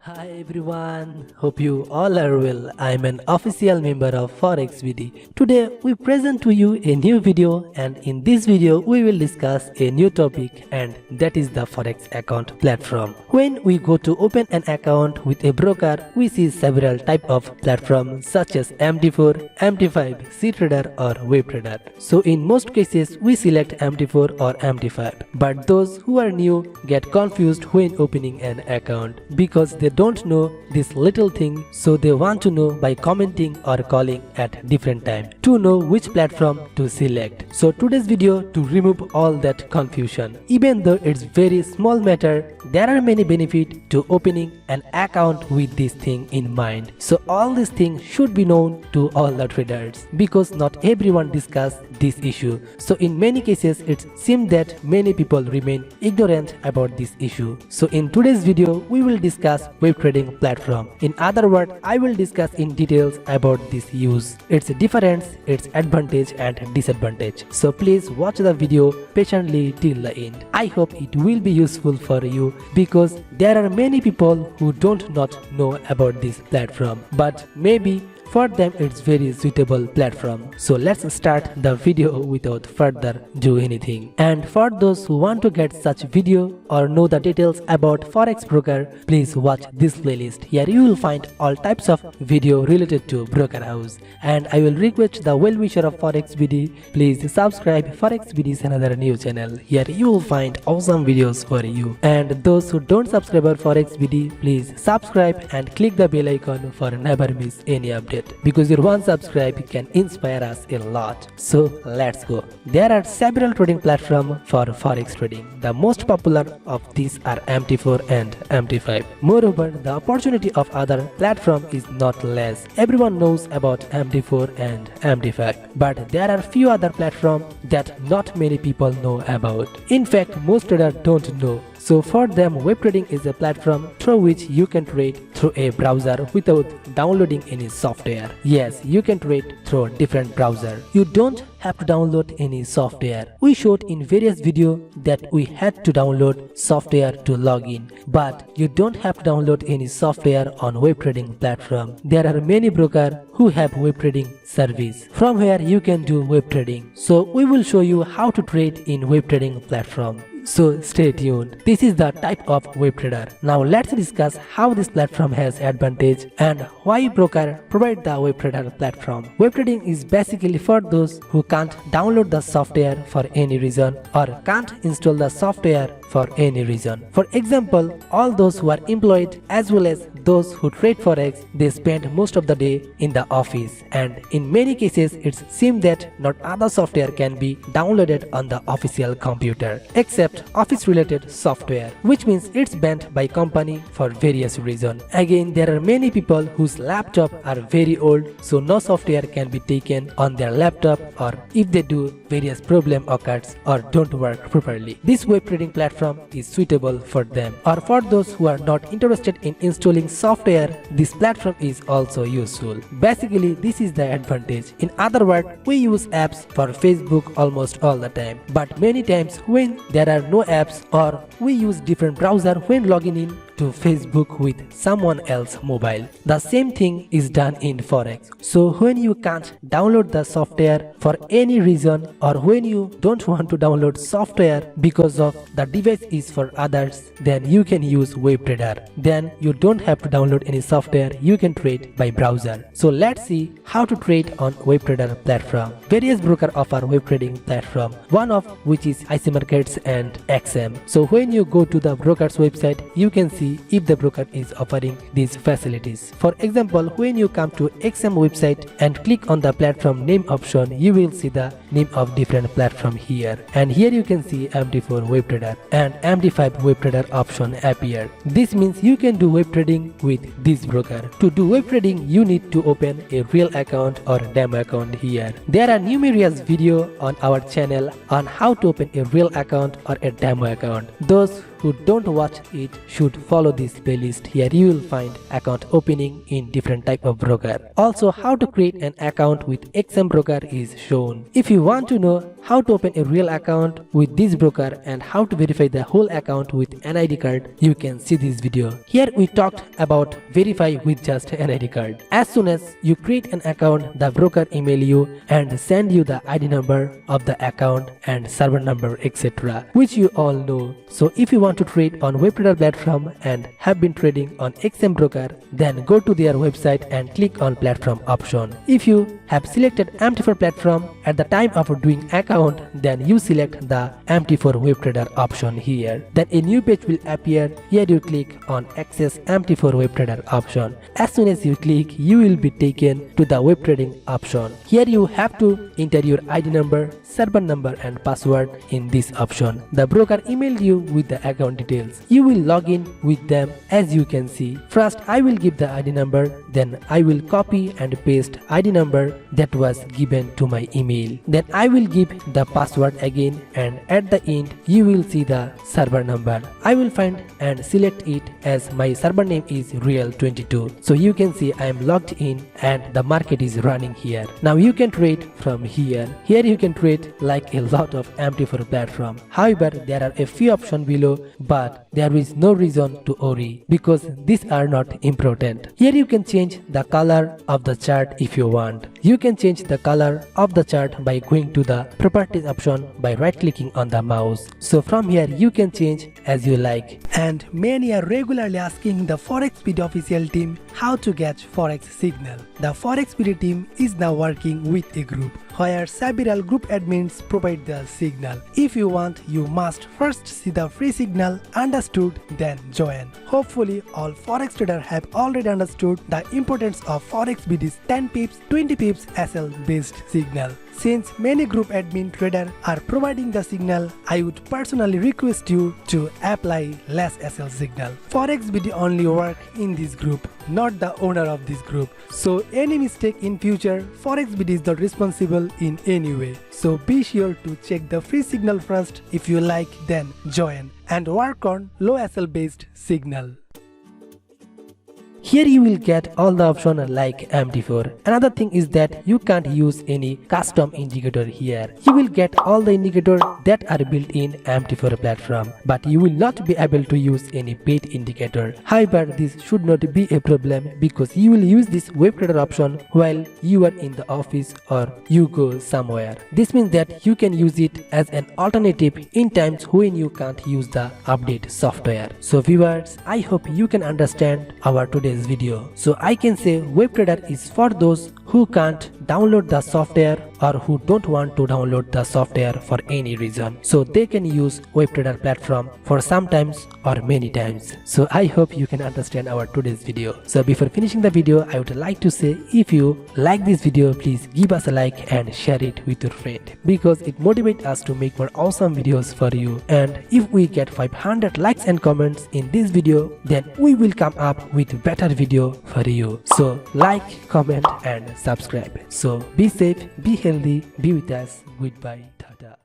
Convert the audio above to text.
Hi everyone, hope you all are well. I'm an official member of FOREX BD. Today we present to you a new video, and in this video we will discuss a new topic, and that is the FOREX account platform. When we go to open an account with a broker, we see several type of platforms such as MT4, MT5, C-Trader or Web Trader. So in most cases we select MT4 or MT5, but those who are new get confused when opening an account because they don't know this little thing, so they want to know by commenting or calling at different time to know which platform to select. So today's video to remove all that confusion. Even though it's very small matter, there are many benefits to opening an account with this thing in mind. So all these things should be known to all the traders because not everyone discuss this issue. So in many cases it seems that many people remain ignorant about this issue. So in today's video we will discuss web trading platform. In other words, I will discuss in details about this use, its difference, its advantage and disadvantage. So please watch the video patiently till the end. I hope it will be useful for you because there are many people who don't not know about this platform, but maybe for them it's very suitable platform. So let's start the video without further do anything. And for those who want to get such video or know the details about Forex broker, please watch this playlist. Here you will find all types of video related to broker house. And I will request the well-wisher of Forex BD, please subscribe Forex BD's another new channel. Here you will find awesome videos for you. And those who don't subscribe our Forex BD, please subscribe and click the bell icon for never miss any update, because your one subscribe can inspire us a lot. So let's go. There are several trading platforms for forex trading. The most popular of these are MT4 and MT5. Moreover, the opportunity of other platform is not less. Everyone knows about MT4 and MT5, but there are few other platforms that not many people know about. In fact, most traders don't know. So for them, web trading is a platform through which you can trade through a browser without downloading any software. Yes, you can trade through a different browser. You don't have to download any software. We showed in various videos that we had to download software to log in, but you don't have to download any software on web trading platform. There are many brokers who have web trading service from where you can do web trading. So we will show you how to trade in web trading platform. So stay tuned. This is the type of web trader. Now let's discuss how this platform has advantage and why broker provide the web trader platform. Web trading is basically for those who can't download the software for any reason or can't install the software for any reason. For example, all those who are employed as well as those who trade forex, they spend most of the day in the office, and in many cases it seems that not other software can be downloaded on the official computer except office related software, which means it's banned by company for various reasons. Again, there are many people whose laptop are very old, so no software can be taken on their laptop, or if they do, various problem occurs or don't work properly. This web trading platform is suitable for them. Or for those who are not interested in installing software, this platform is also useful. Basically, this is the advantage. In other words, we use apps for Facebook almost all the time, but many times when there are no apps, or we use different browser when logging in to Facebook with someone else's mobile. The same thing is done in Forex. So when you can't download the software for any reason, or when you don't want to download software because of the device is for others, then you can use web trader. Then you don't have to download any software, you can trade by browser. So let's see how to trade on web trader platform. Various brokers offer web trading platform, one of which is ICM Code and XM. So when you go to the broker's website, you can see if the broker is offering these facilities. For example, when you come to XM website and click on the platform name option, you will see the name of different platform here, and here you can see MT4 web trader and MT5 web trader option appear. This means you can do web trading with this broker. To do web trading, you need to open a real account or demo account here. There are numerous videos on our channel on how to open a real account or a demo account. Those who don't watch it should follow this playlist. Here you will find account opening in different type of broker. Also, how to create an account with XM broker is shown. If you want to know how to open a real account with this broker and how to verify the whole account with an ID card, you can see this video. Here we talked about verify with just an ID card. As soon as you create an account, the broker email you and send you the ID number of the account and server number, etc., which you all know. So if you want to trade on WebTrader platform and have been trading on XM broker, then go to their website and click on platform option. If you have selected MT4 platform at the time of doing account, then you select the MT4 WebTrader option here. Then a new page will appear. Here you click on access MT4 WebTrader option. As soon as you click, you will be taken to the web trading option. Here you have to enter your ID number, server number and password in this option. The broker emailed you with the account details. You will log in with them. As you can see, first I will give the ID number, then I will copy and paste ID number that was given to my email. Then I will give the password again, and at the end you will see the server number. I will find and select it as my server name is real22. So you can see I am logged in and the market is running here. Now you can trade from here. Here you can trade like a lot of MT4 platform. However, there are a few options below, but there is no reason to worry because these are not important. Here you can change the color of the chart if you want. You can change the color of the chart by going to the properties option by right clicking on the mouse. So from here you can change as you like. And many are regularly asking the FOREX BD official team how to get FOREX signal. The FOREX BD team is now working with a group where several group admins provide the signal. If you want, you must first see the free signal, understood, then join. Hopefully all Forex traders have already understood the importance of FOREX BD's 10 pips, 20 pips SL based signal. Since many group admin traders are providing the signal, I would personally request you to apply less SL signal. FOREX BD only work in this group, not the owner of this group. So any mistake in future, FOREX BD is not responsible in any way. So be sure to check the free signal first. If you like, then join and work on low SL based signal. Here you will get all the options like MT4. Another thing is that you can't use any custom indicator here. You will get all the indicators that are built in MT4 platform, but you will not be able to use any paid indicator. However, this should not be a problem because you will use this web trader option while you are in the office or you go somewhere. This means that you can use it as an alternative in times when you can't use the update software. So viewers, I hope you can understand our today's video. So I can say WebTrader is for those who can't download the software or who don't want to download the software for any reason. So they can use WebTrader platform for sometimes or many times. So I hope you can understand our today's video. So before finishing the video, I would like to say if you like this video, please give us a like and share it with your friend because it motivates us to make more awesome videos for you. And if we get 500 likes and comments in this video, then we will come up with better video for you. So like, comment and subscribe. So be safe, be healthy, be with us. Goodbye. Tata.